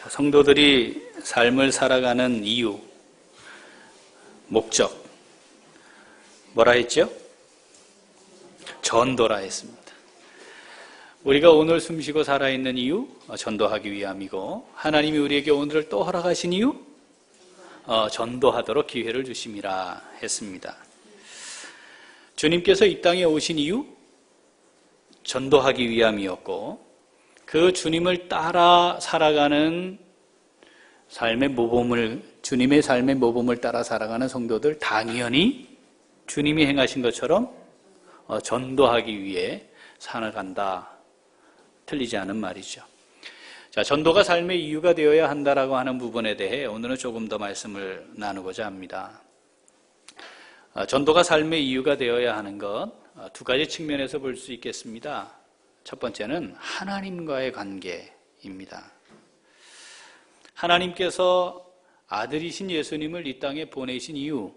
성도들이 삶을 살아가는 이유, 목적, 뭐라 했죠? 전도라 했습니다. 우리가 오늘 숨쉬고 살아있는 이유, 전도하기 위함이고, 하나님이 우리에게 오늘을 또 허락하신 이유, 전도하도록 기회를 주심이라 했습니다. 주님께서 이 땅에 오신 이유, 전도하기 위함이었고, 그 주님을 따라 살아가는 삶의 모범을, 주님의 삶의 모범을 따라 살아가는 성도들 당연히 주님이 행하신 것처럼 전도하기 위해 살아간다. 틀리지 않은 말이죠. 자, 전도가 삶의 이유가 되어야 한다라고 하는 부분에 대해 오늘은 조금 더 말씀을 나누고자 합니다. 전도가 삶의 이유가 되어야 하는 것, 두 가지 측면에서 볼 수 있겠습니다. 첫 번째는 하나님과의 관계입니다. 하나님께서 아들이신 예수님을 이 땅에 보내신 이유,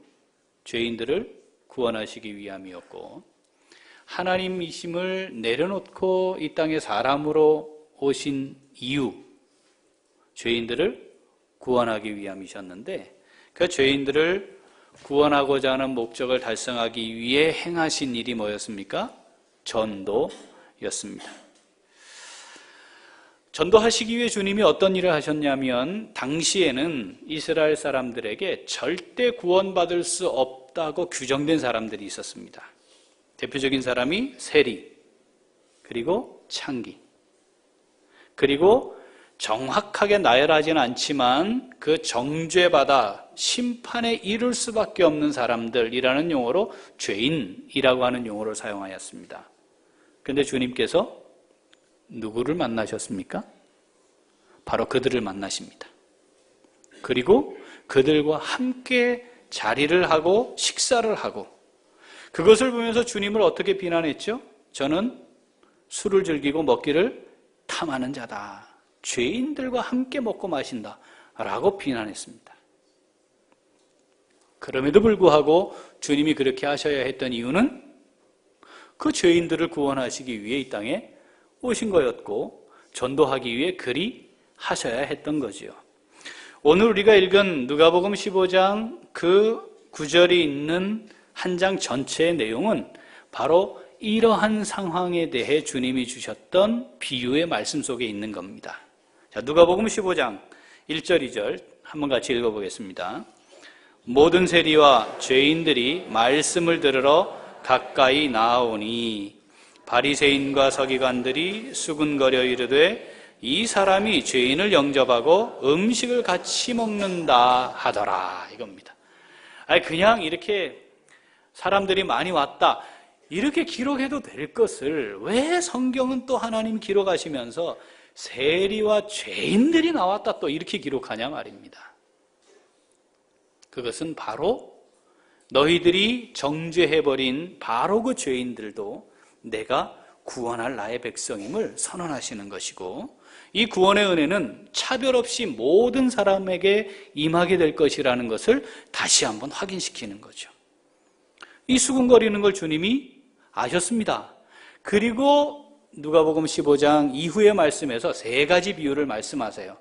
죄인들을 구원하시기 위함이었고, 하나님이심을 내려놓고 이 땅에 사람으로 오신 이유, 죄인들을 구원하기 위함이셨는데, 그 죄인들을 구원하고자 하는 목적을 달성하기 위해 행하신 일이 뭐였습니까? 전도였습니다. 전도하시기 위해 주님이 어떤 일을 하셨냐면, 당시에는 이스라엘 사람들에게 절대 구원받을 수 없다고 규정된 사람들이 있었습니다. 대표적인 사람이 세리, 그리고 창기, 그리고 정확하게 나열하지는 않지만 그 정죄받아 심판에 이를 수밖에 없는 사람들이라는 용어로 죄인이라고 하는 용어를 사용하였습니다. 그런데 주님께서 누구를 만나셨습니까? 바로 그들을 만나십니다. 그리고 그들과 함께 자리를 하고 식사를 하고, 그것을 보면서 주님을 어떻게 비난했죠? 저는 술을 즐기고 먹기를 탐하는 자다. 죄인들과 함께 먹고 마신다. 라고 비난했습니다. 그럼에도 불구하고 주님이 그렇게 하셔야 했던 이유는 그 죄인들을 구원하시기 위해 이 땅에 오신 거였고, 전도하기 위해 그리 하셔야 했던 거지요. 오늘 우리가 읽은 누가복음 15장 그 구절이 있는 한 장 전체의 내용은 바로 이러한 상황에 대해 주님이 주셨던 비유의 말씀 속에 있는 겁니다. 자, 누가복음 15장 1절 2절 한번 같이 읽어보겠습니다. 모든 세리와 죄인들이 말씀을 들으러 가까이 나아오니 바리새인과 서기관들이 수군거려 이르되 이 사람이 죄인을 영접하고 음식을 같이 먹는다 하더라, 이겁니다. 아니, 그냥 이렇게 사람들이 많이 왔다, 이렇게 기록해도 될 것을 왜 성경은 또 하나님 기록하시면서 세리와 죄인들이 나왔다 또 이렇게 기록하냐 말입니다. 그것은 바로 너희들이 정죄해버린 바로 그 죄인들도 내가 구원할 나의 백성임을 선언하시는 것이고, 이 구원의 은혜는 차별 없이 모든 사람에게 임하게 될 것이라는 것을 다시 한번 확인시키는 거죠. 이 수군거리는 걸 주님이 아셨습니다. 그리고 누가복음 15장 이후의 말씀에서 세 가지 비유를 말씀하세요.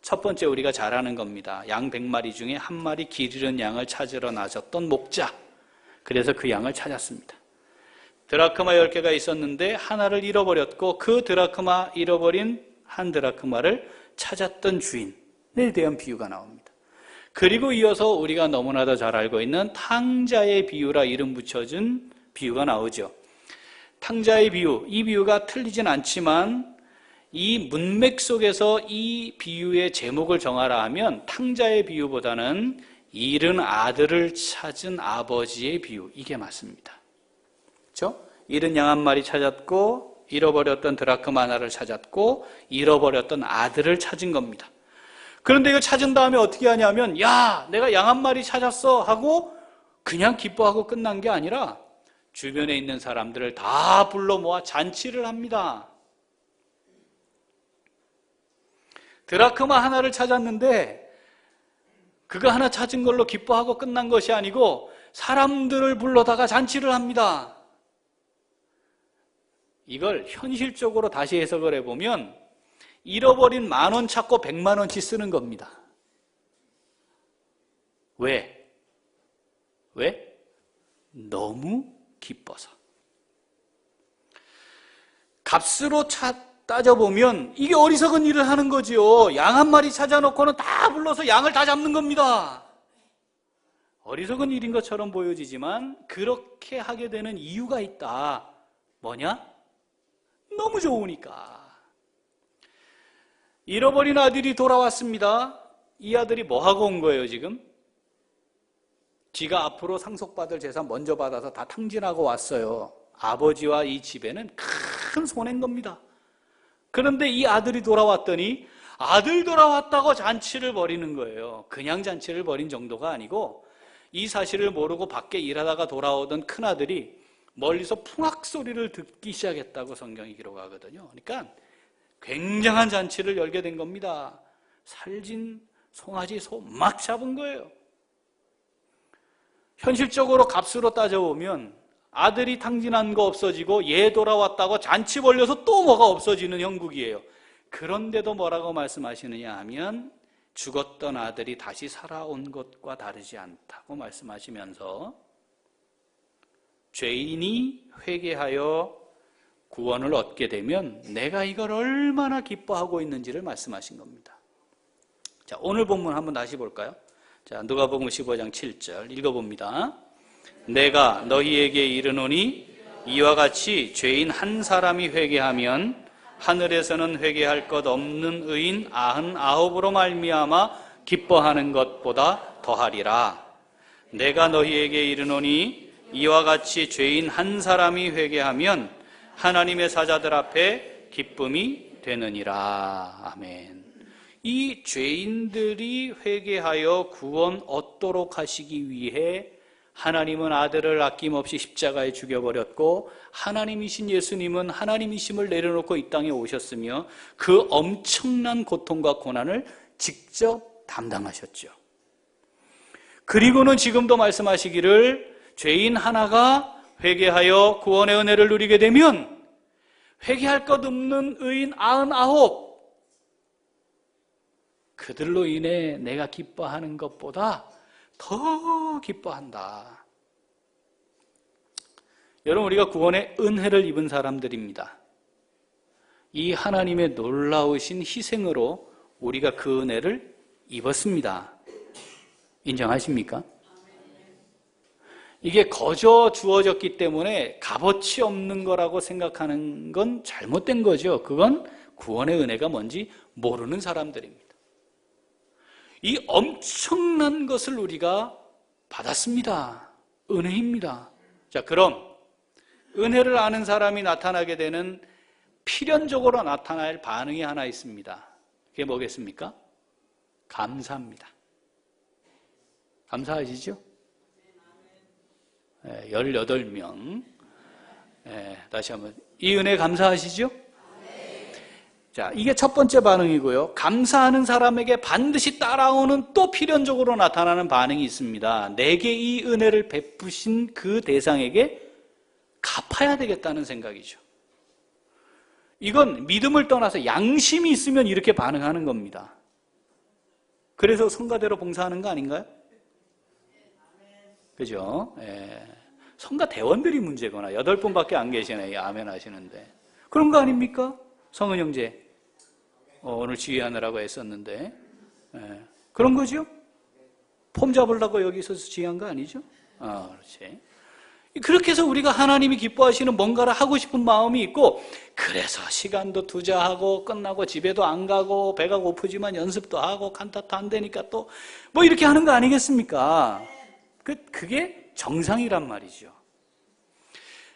첫 번째, 우리가 잘 아는 겁니다. 양 100마리 중에 한 마리 길 잃은 양을 찾으러 나섰던 목자. 그래서 그 양을 찾았습니다. 드라크마 10개가 있었는데 하나를 잃어버렸고, 그 드라크마 잃어버린 한 드라크마를 찾았던 주인에 대한 비유가 나옵니다. 그리고 이어서 우리가 너무나도 잘 알고 있는 탕자의 비유라 이름 붙여준 비유가 나오죠. 탕자의 비유, 이 비유가 틀리진 않지만 이 문맥 속에서 이 비유의 제목을 정하라 하면 탕자의 비유보다는 잃은 아들을 찾은 아버지의 비유, 이게 맞습니다. 그렇죠? 잃은 양 한 마리 찾았고, 잃어버렸던 드라크마 하나를 찾았고, 잃어버렸던 아들을 찾은 겁니다. 그런데 이걸 찾은 다음에 어떻게 하냐면, 야, 내가 양 한 마리 찾았어 하고 그냥 기뻐하고 끝난 게 아니라 주변에 있는 사람들을 다 불러 모아 잔치를 합니다. 드라크마 하나를 찾았는데 그거 하나 찾은 걸로 기뻐하고 끝난 것이 아니고 사람들을 불러다가 잔치를 합니다. 이걸 현실적으로 다시 해석을 해보면 잃어버린 10,000원 찾고 100만 원치 쓰는 겁니다. 왜? 왜? 너무 기뻐서. 값으로 따져보면 이게 어리석은 일을 하는 거지요. 양 한 마리 찾아놓고는 다 불러서 양을 다 잡는 겁니다. 어리석은 일인 것처럼 보여지지만 그렇게 하게 되는 이유가 있다. 뭐냐? 너무 좋으니까. 잃어버린 아들이 돌아왔습니다. 이 아들이 뭐하고 온 거예요 지금? 지가 앞으로 상속받을 재산 먼저 받아서 다 탕진하고 왔어요. 아버지와 이 집에는 큰 손해인 겁니다. 그런데 이 아들이 돌아왔더니 아들 돌아왔다고 잔치를 벌이는 거예요. 그냥 잔치를 벌인 정도가 아니고 이 사실을 모르고 밖에 일하다가 돌아오던 큰아들이 멀리서 풍악 소리를 듣기 시작했다고 성경이 기록하거든요. 그러니까 굉장한 잔치를 열게 된 겁니다. 살진 송아지 소 막 잡은 거예요. 현실적으로 값으로 따져보면 아들이 탕진한 거 없어지고 얘 돌아왔다고 잔치 벌려서 또 뭐가 없어지는 형국이에요. 그런데도 뭐라고 말씀하시느냐 하면 죽었던 아들이 다시 살아온 것과 다르지 않다고 말씀하시면서 죄인이 회개하여 구원을 얻게 되면 내가 이걸 얼마나 기뻐하고 있는지를 말씀하신 겁니다. 자, 오늘 본문 한번 다시 볼까요? 자, 누가복음 15장 7절 읽어봅니다. 내가 너희에게 이르노니 이와 같이 죄인 한 사람이 회개하면 하늘에서는 회개할 것 없는 의인 99으로 말미암아 기뻐하는 것보다 더하리라. 내가 너희에게 이르노니 이와 같이 죄인 한 사람이 회개하면 하나님의 사자들 앞에 기쁨이 되느니라. 아멘. 이 죄인들이 회개하여 구원 얻도록 하시기 위해 하나님은 아들을 아낌없이 십자가에 죽여버렸고 하나님이신 예수님은 하나님이심을 내려놓고 이 땅에 오셨으며 그 엄청난 고통과 고난을 직접 담당하셨죠. 그리고는 지금도 말씀하시기를 죄인 하나가 회개하여 구원의 은혜를 누리게 되면 회개할 것 없는 의인 99 그들로 인해 내가 기뻐하는 것보다 더 기뻐한다. 여러분, 우리가 구원의 은혜를 입은 사람들입니다. 이 하나님의 놀라우신 희생으로 우리가 그 은혜를 입었습니다. 인정하십니까? 이게 거저 주어졌기 때문에 값어치 없는 거라고 생각하는 건 잘못된 거죠. 그건 구원의 은혜가 뭔지 모르는 사람들입니다. 이 엄청난 것을 우리가 받았습니다. 은혜입니다. 자, 그럼 은혜를 아는 사람이 나타나게 되는 필연적으로 나타날 반응이 하나 있습니다. 그게 뭐겠습니까? 감사합니다. 감사하시죠? 18명. 다시 한번. 이 은혜 감사하시죠? 자, 이게 첫 번째 반응이고요. 감사하는 사람에게 반드시 따라오는 또 필연적으로 나타나는 반응이 있습니다. 내게 이 은혜를 베푸신 그 대상에게 갚아야 되겠다는 생각이죠. 이건 믿음을 떠나서 양심이 있으면 이렇게 반응하는 겁니다. 그래서 성가대로 봉사하는 거 아닌가요? 그죠? 성가 대원들이 문제거나 8분밖에 안 계시네. 아멘 하시는데. 그런 거 아닙니까? 성은 형제. 오늘 지휘하느라고 애썼는데. 그런 거죠? 폼 잡으려고 여기 있어서 지휘한 거 아니죠? 그렇지. 그렇게 해서 우리가 하나님이 기뻐하시는 뭔가를 하고 싶은 마음이 있고, 그래서 시간도 투자하고 끝나고 집에도 안 가고 배가 고프지만 연습도 하고 칸타타 안 되니까 또 뭐 이렇게 하는 거 아니겠습니까? 그게 정상이란 말이죠.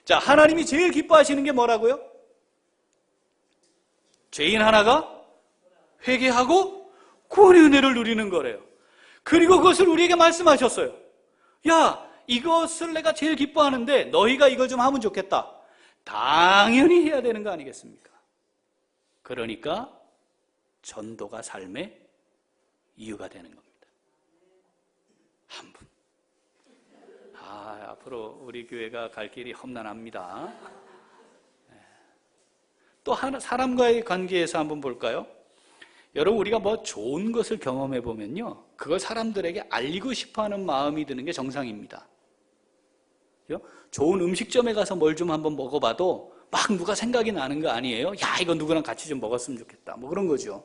자, 하나님이 제일 기뻐하시는 게 뭐라고요? 죄인 하나가 회개하고 구원의 은혜를 누리는 거래요. 그리고 그것을 우리에게 말씀하셨어요. 야, 이것을 내가 제일 기뻐하는데 너희가 이걸 좀 하면 좋겠다. 당연히 해야 되는 거 아니겠습니까? 그러니까 전도가 삶의 이유가 되는 겁니다. 한 분. 앞으로 우리 교회가 갈 길이 험난합니다. 또 하나, 사람과의 관계에서 한번 볼까요? 여러분, 우리가 뭐 좋은 것을 경험해 보면요, 그걸 사람들에게 알리고 싶어하는 마음이 드는 게 정상입니다. 그죠? 좋은 음식점에 가서 뭘 좀 한번 먹어봐도 막 누가 생각이 나는 거 아니에요? 야, 이거 누구랑 같이 좀 먹었으면 좋겠다, 뭐 그런 거죠.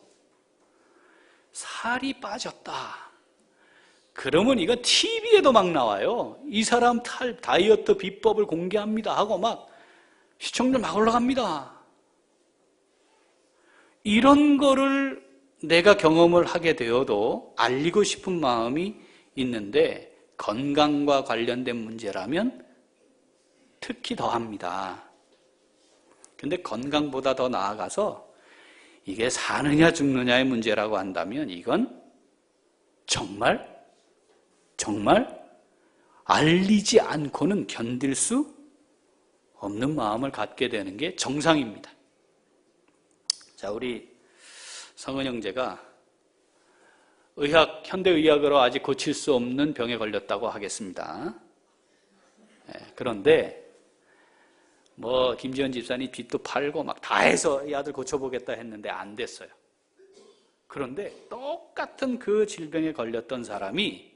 살이 빠졌다 그러면 이건 TV에도 막 나와요. 이 사람 다이어트 비법을 공개합니다 하고 막 시청률 막 올라갑니다. 이런 거를 내가 경험을 하게 되어도 알리고 싶은 마음이 있는데, 건강과 관련된 문제라면 특히 더합니다. 근데 건강보다 더 나아가서 이게 사느냐 죽느냐의 문제라고 한다면 이건 정말 알리지 않고는 견딜 수 없는 마음을 갖게 되는 게 정상입니다. 자, 우리 성은 형제가 현대의학으로 아직 고칠 수 없는 병에 걸렸다고 하겠습니다. 그런데 뭐 김지현 집사님 빚도 팔고 막 다 해서 이 아들 고쳐보겠다 했는데 안 됐어요. 그런데 똑같은 그 질병에 걸렸던 사람이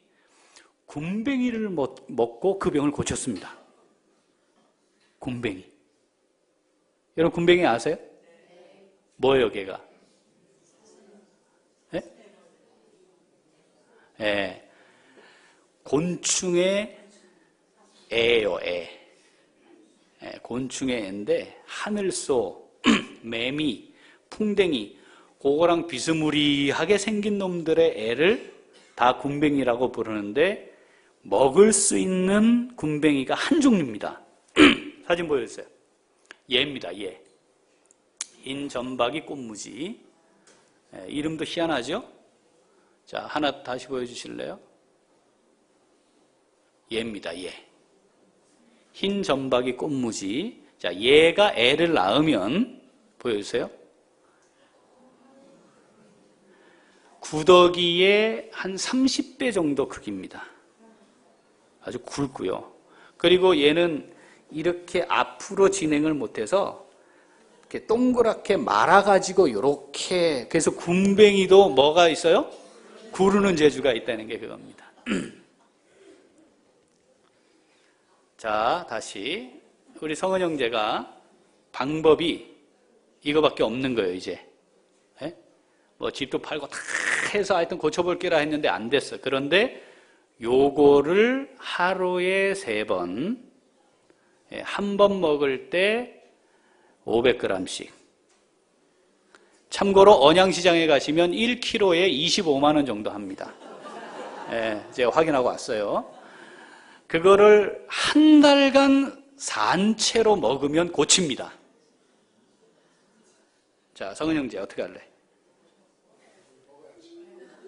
굼벵이를 먹고 그 병을 고쳤습니다. 굼벵이. 여러분 굼벵이 아세요? 뭐예요, 걔가? 예? 예. 곤충의 애예요, 애. 예, 곤충의 애인데 하늘소, 매미, 풍뎅이, 그거랑 비스무리하게 생긴 놈들의 애를 다 굼벵이라고 부르는데, 먹을 수 있는 굼벵이가 한 종류입니다. 사진 보여주세요. 얘입니다, 얘. 흰 점박이 꽃무지. 이름도 희한하죠? 자, 하나 다시 보여주실래요? 얘입니다, 얘. 흰 점박이 꽃무지. 자, 얘가 애를 낳으면, 보여주세요. 구더기의 한 30배 정도 크기입니다. 아주 굵고요. 그리고 얘는 이렇게 앞으로 진행을 못해서 이렇게 동그랗게 말아가지고 이렇게, 그래서 굼벵이도 뭐가 있어요? 구르는 재주가 있다는 게 그겁니다. 자, 다시 우리 성은 형제가 방법이 이거밖에 없는 거예요, 이제. 예? 뭐 집도 팔고 다 해서 하여튼 고쳐볼게라 했는데 안 됐어. 그런데 요거를 하루에 3번, 한 번 먹을 때 500g씩. 참고로 언양시장에 가시면 1kg에 25만 원 정도 합니다. 제가 확인하고 왔어요. 그거를 한 달간 산채로 먹으면 고칩니다. 자, 성은 형제 어떻게 할래?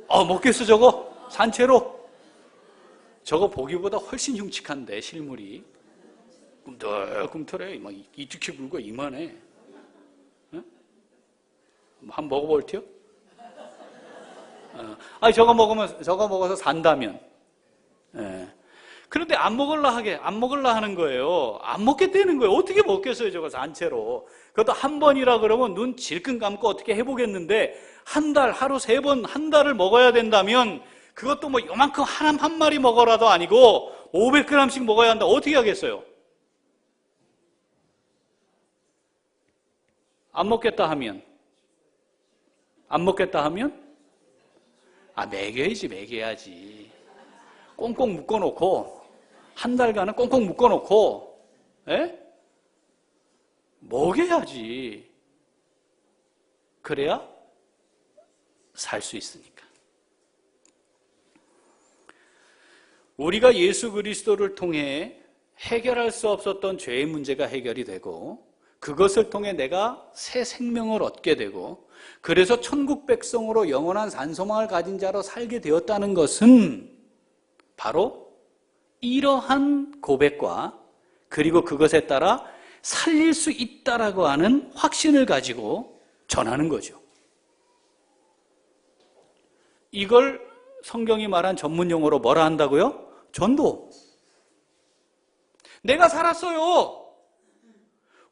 먹겠어 저거? 산채로? 저거 보기보다 훨씬 흉측한데, 실물이. 꿈틀꿈틀해. 막 이렇게 굵고 이만해. 응? 한번 먹어볼 티요? 아니, 저거 먹어서 산다면. 그런데 안 먹을라 하는 거예요. 안 먹겠다는 거예요. 어떻게 먹겠어요, 저거 산채로. 그것도 한 번이라 그러면 눈 질끈 감고 어떻게 해보겠는데, 하루 3번, 한 달을 먹어야 된다면, 그것도 뭐 요만큼 한 마리 먹어라도 아니고 500g씩 먹어야 한다. 어떻게 하겠어요? 안 먹겠다 하면 먹여야지. 꽁꽁 묶어놓고, 한 달간은 꽁꽁 묶어놓고, 먹여야지. 그래야 살 수 있으니까. 우리가 예수 그리스도를 통해 해결할 수 없었던 죄의 문제가 해결이 되고, 그것을 통해 내가 새 생명을 얻게 되고, 그래서 천국 백성으로 영원한 산소망을 가진 자로 살게 되었다는 것은 바로 이러한 고백과, 그리고 그것에 따라 살릴 수 있다라고 하는 확신을 가지고 전하는 거죠. 이걸 성경이 말한 전문 용어로 뭐라 한다고요? 전도. 내가 살았어요.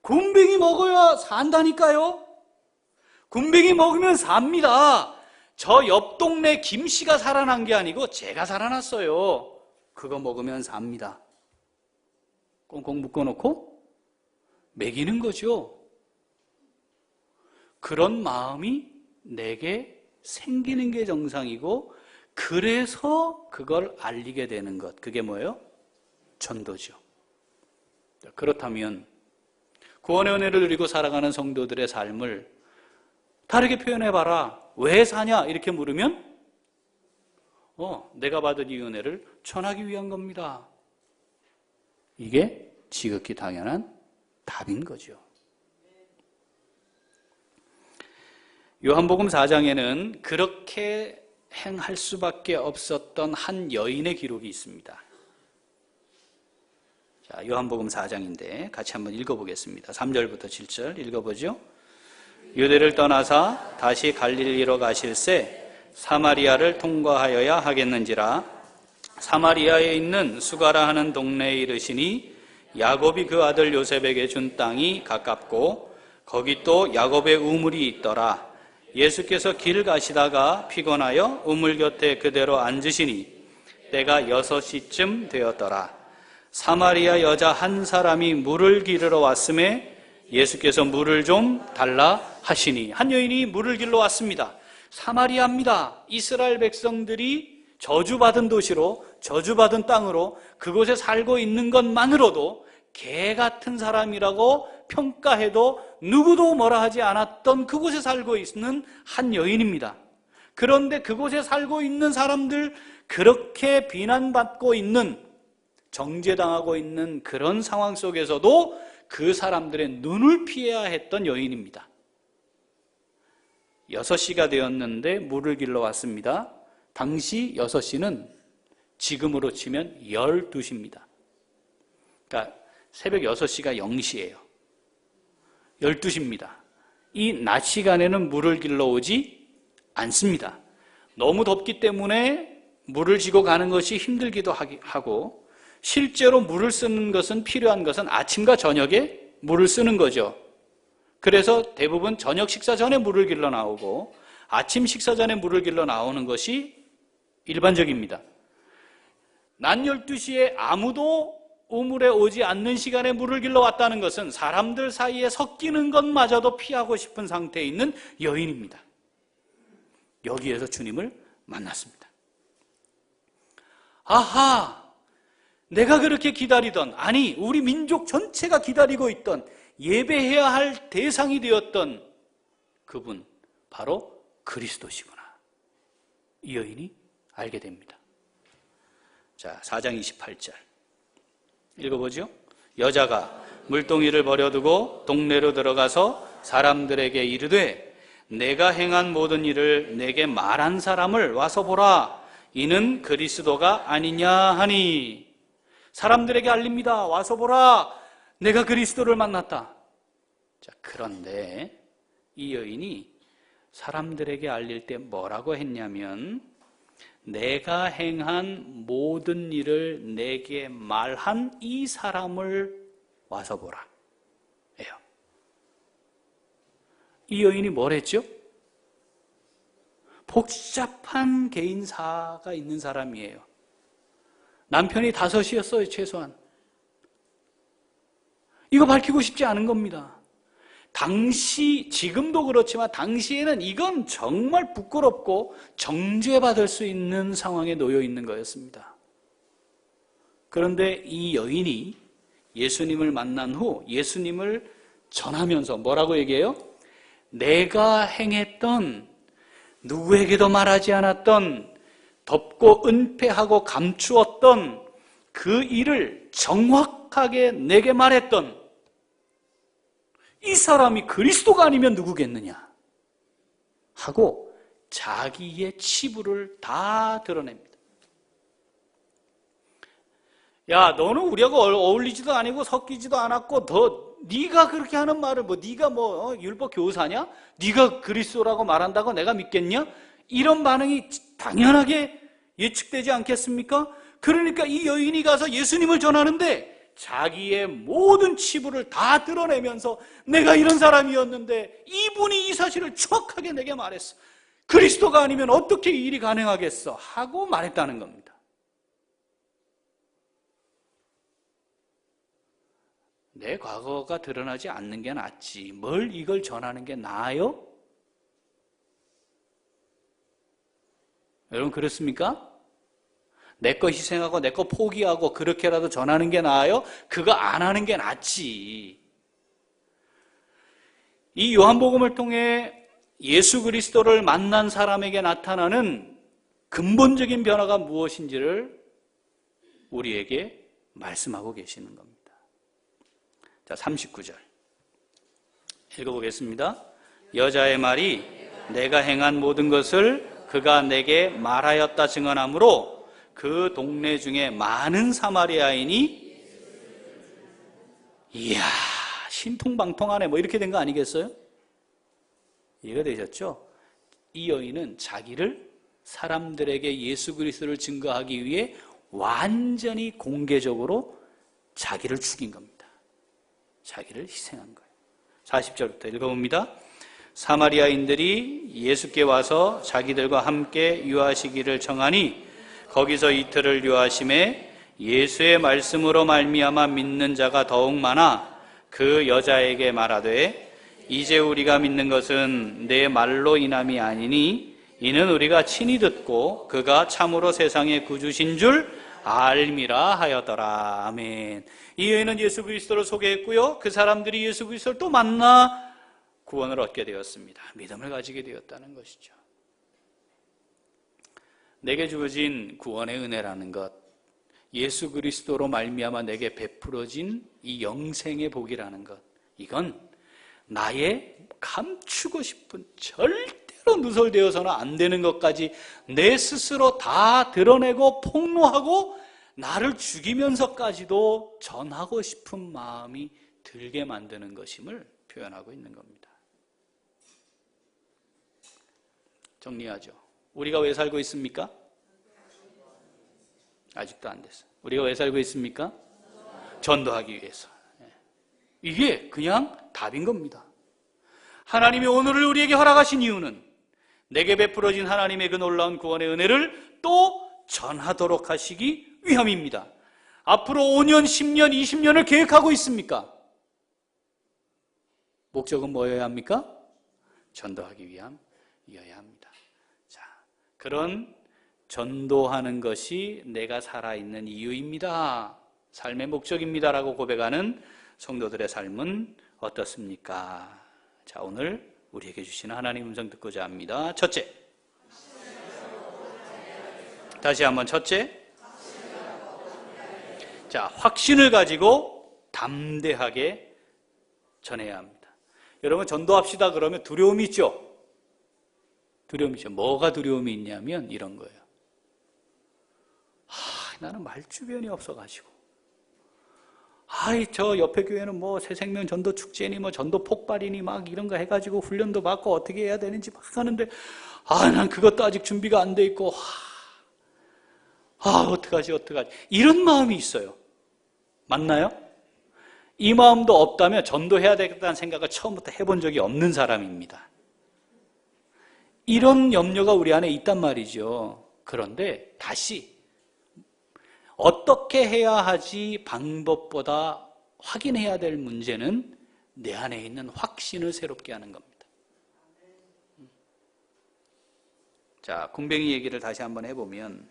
굼벵이 먹어야 산다니까요. 굼벵이 먹으면 삽니다. 저 옆 동네 김 씨가 살아난 게 아니고 제가 살아났어요. 그거 먹으면 삽니다. 꽁꽁 묶어놓고 먹이는 거죠. 그런 마음이 내게 생기는 게 정상이고, 그래서 그걸 알리게 되는 것, 그게 뭐예요? 전도죠. 그렇다면 구원의 은혜를 누리고 살아가는 성도들의 삶을 다르게 표현해봐라. 왜 사냐? 이렇게 물으면 내가 받은 이 은혜를 전하기 위한 겁니다. 이게 지극히 당연한 답인 거죠. 요한복음 4장에는 그렇게 행할 수밖에 없었던 한 여인의 기록이 있습니다. 자, 요한복음 4장인데 같이 한번 읽어보겠습니다. 3절부터 7절 읽어보죠. 유대를 떠나사 다시 갈릴리로 가실새 사마리아를 통과하여야 하겠는지라. 사마리아에 있는 수가라 하는 동네에 이르시니 야곱이 그 아들 요셉에게 준 땅이 가깝고 거기 또 야곱의 우물이 있더라. 예수께서 길 가시다가 피곤하여 우물 곁에 그대로 앉으시니 때가 6시쯤 되었더라. 사마리아 여자 한 사람이 물을 기르러 왔음에 예수께서 물을 좀 달라 하시니, 한 여인이 물을 길러 왔습니다. 사마리아입니다. 이스라엘 백성들이 저주받은 도시로, 저주받은 땅으로 그곳에 살고 있는 것만으로도 개 같은 사람이라고 평가해도 누구도 뭐라 하지 않았던 그곳에 살고 있는 한 여인입니다. 그런데 그곳에 살고 있는 사람들, 그렇게 비난받고 있는, 정죄당하고 있는 그런 상황 속에서도 그 사람들의 눈을 피해야 했던 여인입니다. 6시가 되었는데 물을 길러 왔습니다. 당시 6시는 지금으로 치면 12시입니다. 그러니까 새벽 6시가 0시예요. 12시입니다. 이 낮 시간에는 물을 길러 오지 않습니다. 너무 덥기 때문에 물을 지고 가는 것이 힘들기도 하고, 실제로 물을 쓰는 것은, 필요한 것은 아침과 저녁에 물을 쓰는 거죠. 그래서 대부분 저녁 식사 전에 물을 길러 나오고 아침 식사 전에 물을 길러 나오는 것이 일반적입니다. 낮 12시에 아무도 우물에 오지 않는 시간에 물을 길러 왔다는 것은 사람들 사이에 섞이는 것마저도 피하고 싶은 상태에 있는 여인입니다. 여기에서 주님을 만났습니다. 아하! 내가 그렇게 기다리던, 아니 우리 민족 전체가 기다리고 있던, 예배해야 할 대상이 되었던 그분, 바로 그리스도시구나. 이 여인이 알게 됩니다. 자, 4장 28절 읽어보죠. 여자가 물동이를 버려두고 동네로 들어가서 사람들에게 이르되 내가 행한 모든 일을 내게 말한 사람을 와서 보라. 이는 그리스도가 아니냐 하니. 사람들에게 알립니다. 와서 보라. 내가 그리스도를 만났다. 자, 그런데 이 여인이 사람들에게 알릴 때 뭐라고 했냐면 내가 행한 모든 일을 내게 말한 이 사람을 와서 보라. 예요. 이 여인이 뭘 했죠? 복잡한 개인사가 있는 사람이에요. 남편이 5이었어요, 최소한. 이거 밝히고 싶지 않은 겁니다. 지금도 그렇지만 당시에는 이건 정말 부끄럽고 정죄받을 수 있는 상황에 놓여 있는 거였습니다. 그런데 이 여인이 예수님을 만난 후 예수님을 전하면서 뭐라고 얘기해요? 내가 행했던, 누구에게도 말하지 않았던, 덮고 은폐하고 감추었던 그 일을 정확하게 내게 말했던 이 사람이 그리스도가 아니면 누구겠느냐 하고 자기의 치부를 다 드러냅니다. 야, 너는 우리하고 어울리지도 아니고 섞이지도 않았고 네가 그렇게 하는 말을 네가 율법 교사냐? 네가 그리스도라고 말한다고 내가 믿겠냐? 이런 반응이 당연하게 예측되지 않겠습니까? 그러니까 이 여인이 가서 예수님을 전하는데 자기의 모든 치부를 다 드러내면서 내가 이런 사람이었는데 이분이 이 사실을 정확하게 내게 말했어. 그리스도가 아니면 어떻게 이 일이 가능하겠어? 하고 말했다는 겁니다. 내 과거가 드러나지 않는 게 낫지. 뭘 이걸 전하는 게 나아요? 여러분 그렇습니까? 내 거 희생하고 내 거 포기하고 그렇게라도 전하는 게 나아요? 그거 안 하는 게 낫지. 이 요한복음을 통해 예수 그리스도를 만난 사람에게 나타나는 근본적인 변화가 무엇인지를 우리에게 말씀하고 계시는 겁니다. 자, 39절 읽어보겠습니다. 여자의 말이 내가 행한 모든 것을 그가 내게 말하였다 증언하므로 그 동네 중에 많은 사마리아인이 이야 신통방통하네 뭐 이렇게 된 거 아니겠어요? 이해가 되셨죠? 이 여인은 자기를 사람들에게 예수 그리스도를 증거하기 위해 완전히 공개적으로 자기를 죽인 겁니다. 자기를 희생한 거예요. 40절부터 읽어봅니다. 사마리아인들이 예수께 와서 자기들과 함께 유하시기를 청하니 거기서 이틀을 유하심에 예수의 말씀으로 말미암아 믿는 자가 더욱 많아 그 여자에게 말하되 이제 우리가 믿는 것은 내 말로 인함이 아니니 이는 우리가 친히 듣고 그가 참으로 세상의 구주신 줄 알미라 하였더라. 아멘. 이 여인은 예수 그리스도를 소개했고요. 그 사람들이 예수 그리스도를 또 만나 구원을 얻게 되었습니다. 믿음을 가지게 되었다는 것이죠. 내게 주어진 구원의 은혜라는 것, 예수 그리스도로 말미암아 내게 베풀어진 이 영생의 복이라는 것, 이건 나의 감추고 싶은 절대로 누설되어서는 안 되는 것까지 내 스스로 다 드러내고 폭로하고 나를 죽이면서까지도 전하고 싶은 마음이 들게 만드는 것임을 표현하고 있는 겁니다. 정리하죠. 우리가 왜 살고 있습니까? 아직도 안 됐어요. 우리가 왜 살고 있습니까? 전도하기 위해서. 이게 그냥 답인 겁니다. 하나님이 오늘을 우리에게 허락하신 이유는 내게 베풀어진 하나님의 그 놀라운 구원의 은혜를 또 전하도록 하시기 위함입니다. 앞으로 5년, 10년, 20년을 계획하고 있습니까? 목적은 뭐여야 합니까? 전도하기 위함이어야 합니다. 자, 그런 전도하는 것이 내가 살아있는 이유입니다. 삶의 목적입니다라고 고백하는 성도들의 삶은 어떻습니까? 자, 오늘 우리에게 주시는 하나님 음성 듣고자 합니다. 첫째, 다시 한번 첫째, 자, 확신을 가지고 담대하게 전해야 합니다. 여러분 전도합시다 그러면 두려움이 있죠? 두려움이 있죠. 뭐가 두려움이 있냐면 이런 거예요. 나는 말주변이 없어가지고 저 옆에 교회는 뭐 새생명 전도 축제니 뭐 전도 폭발이니 막 이런 거 해가지고 훈련도 받고 어떻게 해야 되는지 막 하는데 난 그것도 아직 준비가 안 돼 있고 어떡하지 이런 마음이 있어요. 맞나요? 이 마음도 없다면 전도해야 되겠다는 생각을 처음부터 해본 적이 없는 사람입니다. 이런 염려가 우리 안에 있단 말이죠. 그런데 다시 어떻게 해야 하지 방법보다 확인해야 될 문제는 내 안에 있는 확신을 새롭게 하는 겁니다. 자, 군뱅이 얘기를 다시 한번 해보면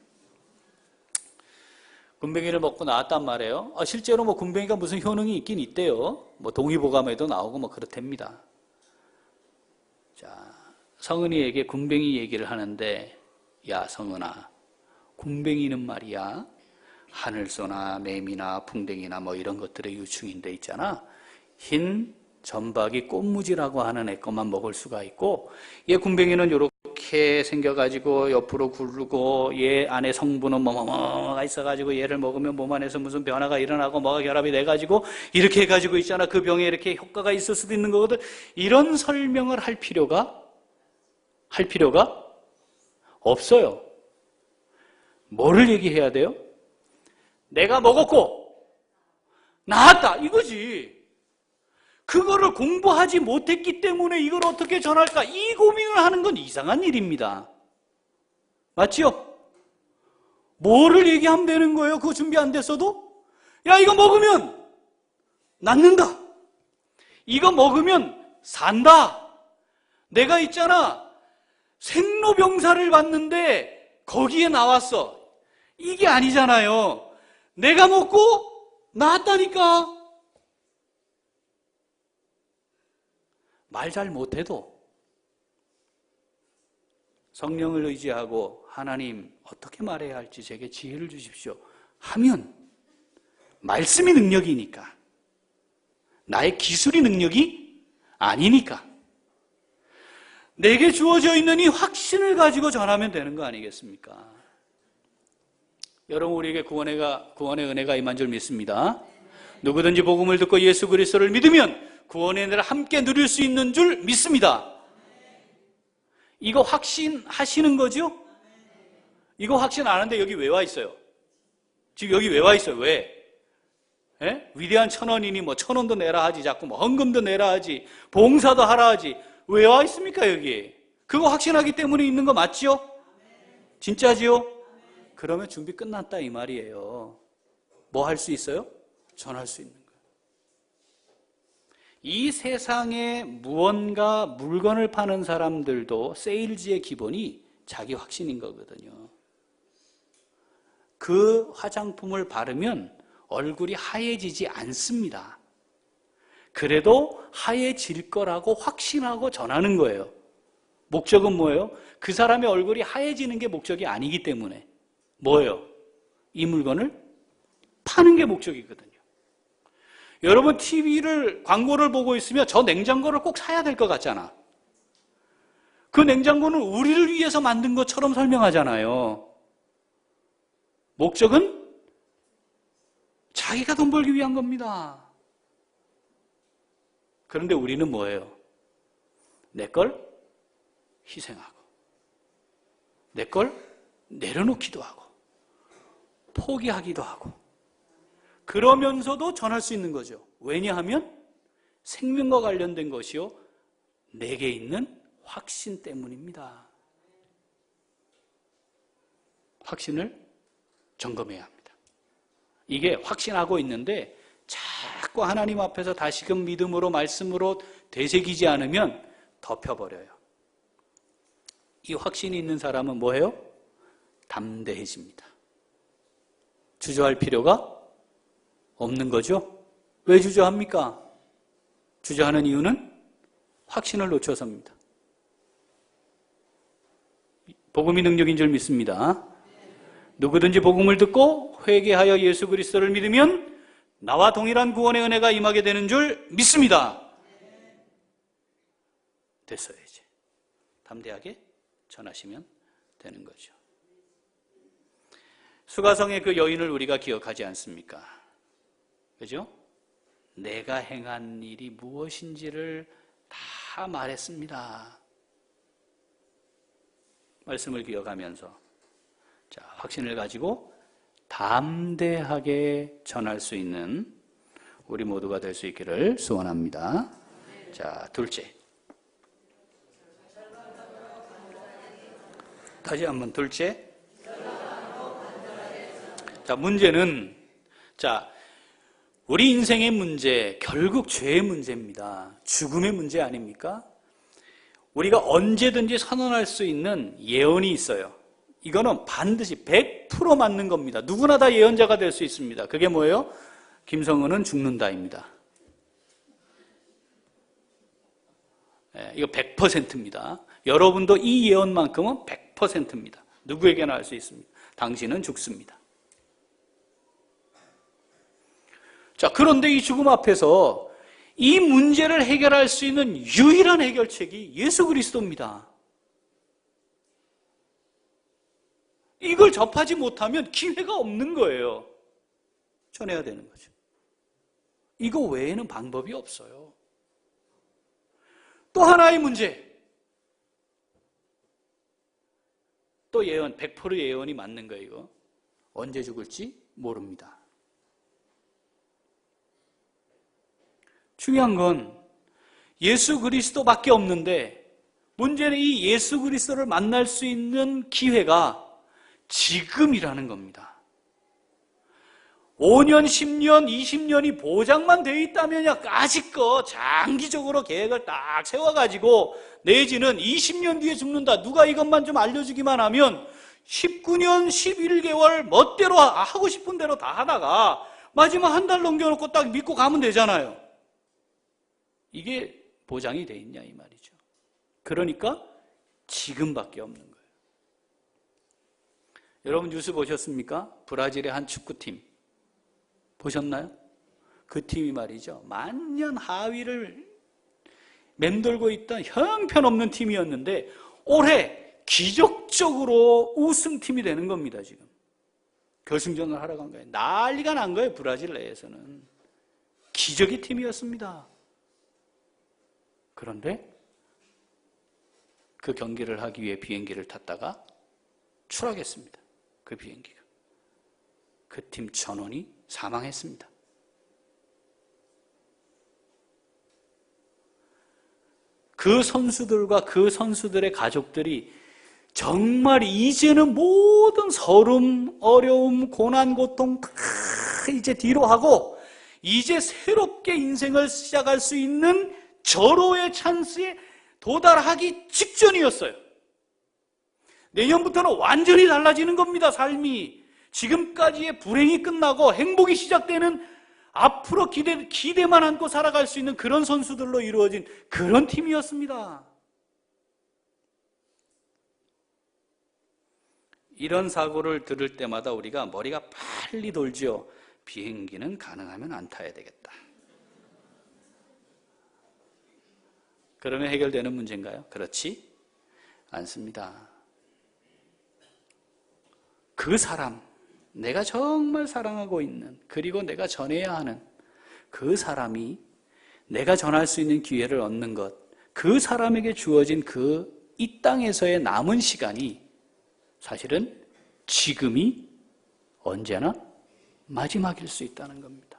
군뱅이를 먹고 나왔단 말이에요. 실제로 뭐 군뱅이가 무슨 효능이 있긴 있대요. 뭐 동의보감에도 나오고 뭐 그렇답니다. 자, 성은이에게 군뱅이 얘기를 하는데 야 성은아, 군뱅이는 말이야 하늘소나 매미나 풍뎅이나 뭐 이런 것들의 유충인데 있잖아. 흰 점박이 꽃무지라고 하는 애 것만 먹을 수가 있고 얘 군뱅이는 이렇게 생겨가지고 옆으로 굴르고 얘 안에 성분은 뭐가 있어가지고 얘를 먹으면 몸 안에서 무슨 변화가 일어나고 뭐가 결합이 돼가지고 이렇게 해가지고 있잖아. 그 병에 이렇게 효과가 있을 수도 있는 거거든. 이런 설명을 할 필요가 없어요. 뭐를 얘기해야 돼요? 내가 먹었고 나았다 이거지. 그거를 공부하지 못했기 때문에 이걸 어떻게 전할까? 이 고민을 하는 건 이상한 일입니다. 맞지요? 뭐를 얘기하면 되는 거예요? 그거 준비 안 됐어도? 야, 이거 먹으면 낫는다. 이거 먹으면 산다. 내가 있잖아, 생로병사를 봤는데 거기에 나왔어. 이게 아니잖아요. 내가 먹고 나았다니까. 말 잘 못해도 성령을 의지하고 하나님 어떻게 말해야 할지 제게 지혜를 주십시오 하면 말씀이 능력이니까, 나의 기술이 능력이 아니니까 내게 주어져 있는 이 확신을 가지고 전하면 되는 거 아니겠습니까? 여러분, 우리에게 구원의 은혜가 임한 줄 믿습니다. 누구든지 복음을 듣고 예수 그리스도를 믿으면 구원의 은혜를 함께 누릴 수 있는 줄 믿습니다. 이거 확신하시는 거죠? 이거 확신 안 하는데 여기 왜 와 있어요? 지금 여기 왜 와 있어요? 왜? 예? 위대한 천원이니 뭐 1,000원도 내라 하지, 자꾸 뭐 헌금도 내라 하지, 봉사도 하라 하지, 왜 와 있습니까 여기? 그거 확신하기 때문에 있는 거 맞지요? 진짜지요? 그러면 준비 끝났다 이 말이에요. 뭐 할 수 있어요? 전할 수 있는 거예요. 이 세상에 무언가 물건을 파는 사람들도 세일즈의 기본이 자기 확신인 거거든요. 그 화장품을 바르면 얼굴이 하얘지지 않습니다. 그래도 하얘질 거라고 확신하고 전하는 거예요. 목적은 뭐예요? 그 사람의 얼굴이 하얘지는 게 목적이 아니기 때문에 뭐예요? 이 물건을 파는 게 목적이거든요. 여러분, 광고를 보고 있으면 저 냉장고를 꼭 사야 될 것 같잖아. 그 냉장고는 우리를 위해서 만든 것처럼 설명하잖아요. 목적은 자기가 돈 벌기 위한 겁니다. 그런데 우리는 뭐예요? 내 걸 희생하고, 내 걸 내려놓기도 하고, 포기하기도 하고, 그러면서도 전할 수 있는 거죠. 왜냐하면 생명과 관련된 것이요, 내게 있는 확신 때문입니다. 확신을 점검해야 합니다. 이게 확신하고 있는데 자꾸 하나님 앞에서 다시금 믿음으로, 말씀으로 되새기지 않으면 덮여버려요. 이 확신이 있는 사람은 뭐예요? 담대해집니다. 주저할 필요가 없는 거죠. 왜 주저합니까? 주저하는 이유는 확신을 놓쳐서입니다. 복음이 능력인 줄 믿습니다. 누구든지 복음을 듣고 회개하여 예수 그리스도를 믿으면 나와 동일한 구원의 은혜가 임하게 되는 줄 믿습니다. 됐어요. 이제 담대하게 전하시면 되는 거죠. 수가성의 그 여인을 우리가 기억하지 않습니까? 그죠? 내가 행한 일이 무엇인지를 다 말했습니다. 말씀을 기억하면서 자, 확신을 가지고 담대하게 전할 수 있는 우리 모두가 될 수 있기를 소원합니다. 자, 둘째. 다시 한번 둘째. 자, 문제는, 자, 우리 인생의 문제, 결국 죄의 문제입니다. 죽음의 문제 아닙니까? 우리가 언제든지 선언할 수 있는 예언이 있어요. 이거는 반드시 100% 맞는 겁니다. 누구나 다 예언자가 될 수 있습니다. 그게 뭐예요? 김성은은 죽는다입니다. 이거 100%입니다. 여러분도 이 예언만큼은 100%입니다. 누구에게나 할 수 있습니다. 당신은 죽습니다. 자, 그런데 이 죽음 앞에서 이 문제를 해결할 수 있는 유일한 해결책이 예수 그리스도입니다. 이걸 접하지 못하면 기회가 없는 거예요. 전해야 되는 거죠. 이거 외에는 방법이 없어요. 또 하나의 문제. 또 예언, 100% 예언이 맞는 거예요, 이거. 언제 죽을지 모릅니다. 중요한 건 예수 그리스도밖에 없는데 문제는 이 예수 그리스도를 만날 수 있는 기회가 지금이라는 겁니다. 5년, 10년, 20년이 보장만 돼 있다면 아직껏 장기적으로 계획을 딱 세워가지고 내지는 20년 뒤에 죽는다. 누가 이것만 좀 알려주기만 하면 19년, 11개월 멋대로 하고 싶은 대로 다 하다가 마지막 한 달 넘겨놓고 딱 믿고 가면 되잖아요. 이게 보장이 돼 있냐 이 말이죠. 그러니까 지금밖에 없는 거예요. 여러분 뉴스 보셨습니까? 브라질의 한 축구팀 보셨나요? 그 팀이 말이죠, 만년 하위를 맴돌고 있던 형편없는 팀이었는데 올해 기적적으로 우승팀이 되는 겁니다. 지금 결승전을 하러 간 거예요. 난리가 난 거예요. 브라질 내에서는 기적의 팀이었습니다. 그런데 그 경기를 하기 위해 비행기를 탔다가 추락했습니다. 그 비행기가. 그 팀 전원이 사망했습니다. 그 선수들과 그 선수들의 가족들이 정말 이제는 모든 서름, 어려움, 고난, 고통 이제 뒤로 하고 이제 새롭게 인생을 시작할 수 있는 절호의 찬스에 도달하기 직전이었어요. 내년부터는 완전히 달라지는 겁니다. 삶이. 지금까지의 불행이 끝나고 행복이 시작되는, 앞으로 기대만 안고 살아갈 수 있는 그런 선수들로 이루어진 그런 팀이었습니다. 이런 사고를 들을 때마다 우리가 머리가 빨리 돌죠. 비행기는 가능하면 안 타야 되겠다. 그러면 해결되는 문제인가요? 그렇지 않습니다. 그 사람, 내가 정말 사랑하고 있는, 그리고 내가 전해야 하는 그 사람이 내가 전할 수 있는 기회를 얻는 것, 그 사람에게 주어진 그 이 땅에서의 남은 시간이 사실은 지금이 언제나 마지막일 수 있다는 겁니다.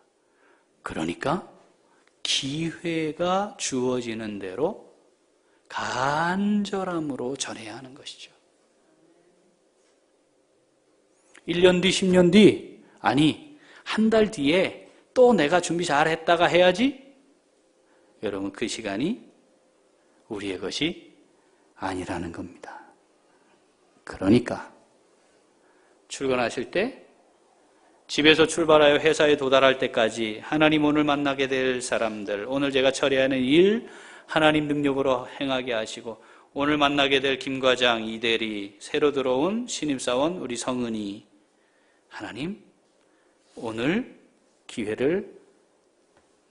그러니까 기회가 주어지는 대로 간절함으로 전해야 하는 것이죠. 1년 뒤, 10년 뒤, 아니 한 달 뒤에 또 내가 준비 잘 했다가 해야지? 여러분, 그 시간이 우리의 것이 아니라는 겁니다. 그러니까 출근하실 때, 집에서 출발하여 회사에 도달할 때까지 하나님 오늘 만나게 될 사람들, 오늘 제가 처리하는 일 하나님 능력으로 행하게 하시고, 오늘 만나게 될 김과장, 이대리, 새로 들어온 신입사원 우리 성은이, 하나님 오늘 기회를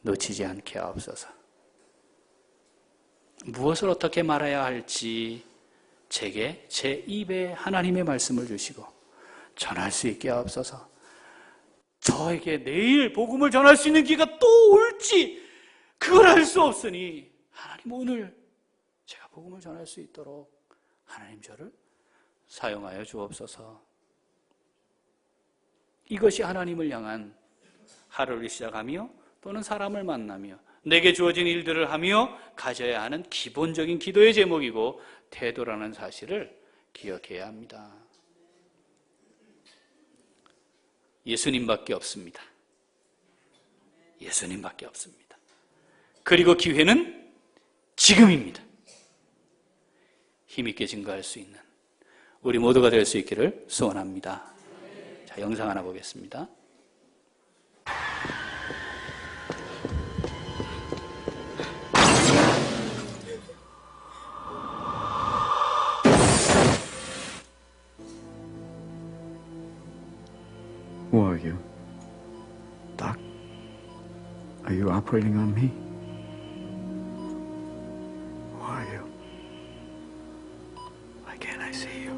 놓치지 않게 하옵소서. 무엇을 어떻게 말해야 할지 제게 제 입에 하나님의 말씀을 주시고 전할 수 있게 하옵소서. 저에게 내일 복음을 전할 수 있는 기회가 또 올지 그걸 알 수 없으니 하나님 오늘 제가 복음을 전할 수 있도록 하나님 저를 사용하여 주옵소서. 이것이 하나님을 향한 하루를 시작하며 또는 사람을 만나며 내게 주어진 일들을 하며 가져야 하는 기본적인 기도의 제목이고 태도라는 사실을 기억해야 합니다. 예수님밖에 없습니다. 예수님밖에 없습니다. 그리고 기회는 지금입니다. 힘있게 증거할 수 있는 우리 모두가 될 수 있기를 소원합니다. 자, 영상 하나 보겠습니다. Who are you? Doc? Are you operating on me? Who are you? Why can't I see you?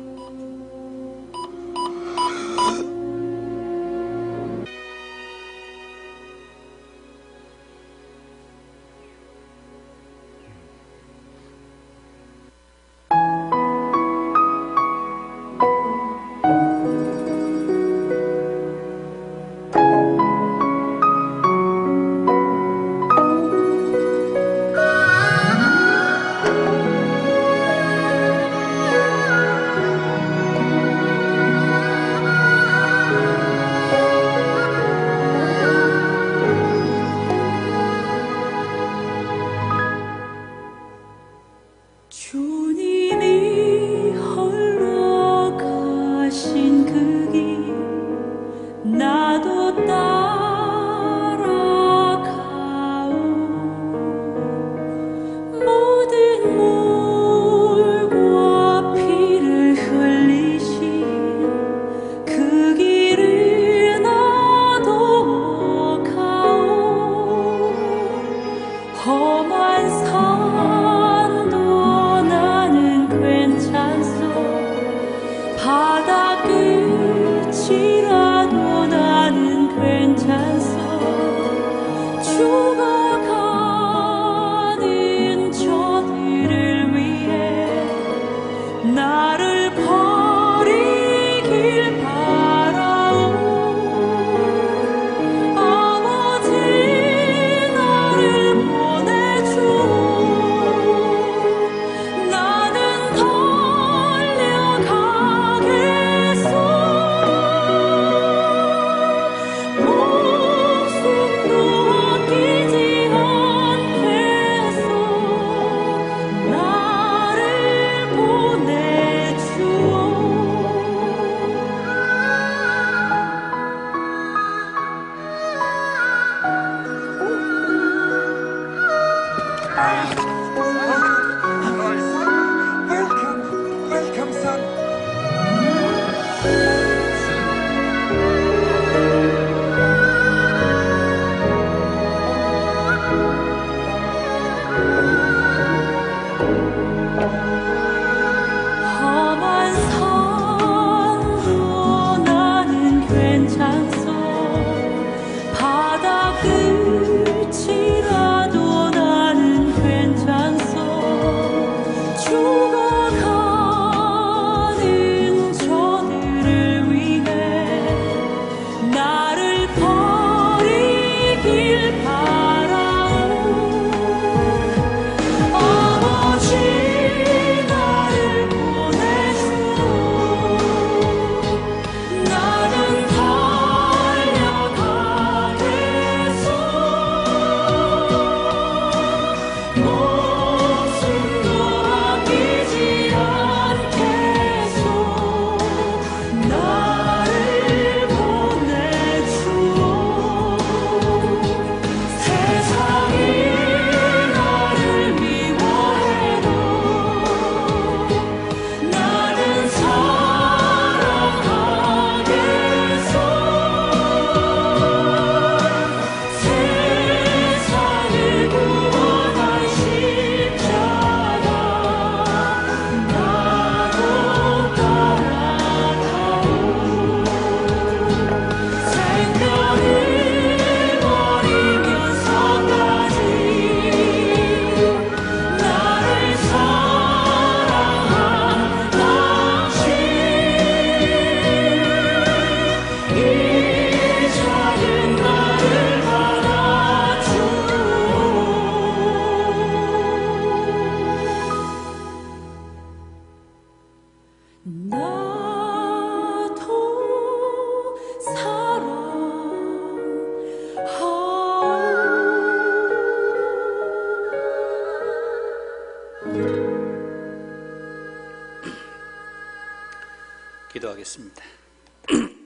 기도하겠습니다.